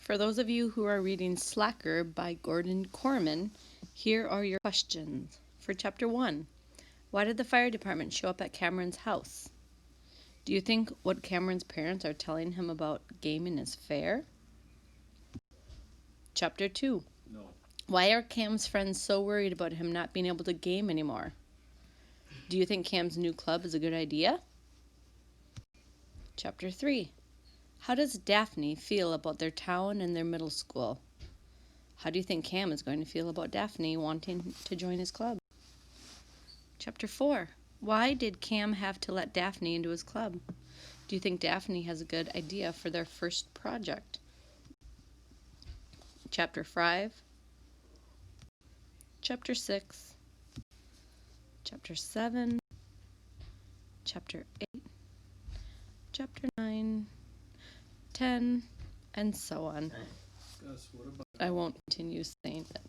For those of you who are reading Slacker by Gordon Corman, here are your questions. For Chapter 1, why did the fire department show up at Cameron's house? Do you think what Cameron's parents are telling him about gaming is fair? Chapter 2, No. why are Cam's friends so worried about him not being able to game anymore? Do you think Cam's new club is a good idea? Chapter 3, how does Daphne feel about their town and their middle school? How do you think Cam is going to feel about Daphne wanting to join his club? Chapter 4, why did Cam have to let Daphne into his club? Do you think Daphne has a good idea for their first project? Chapter 5, Chapter 6, Chapter 7, Chapter 8, Chapter 9, 10, and so on. Gus, what about I won't continue saying it.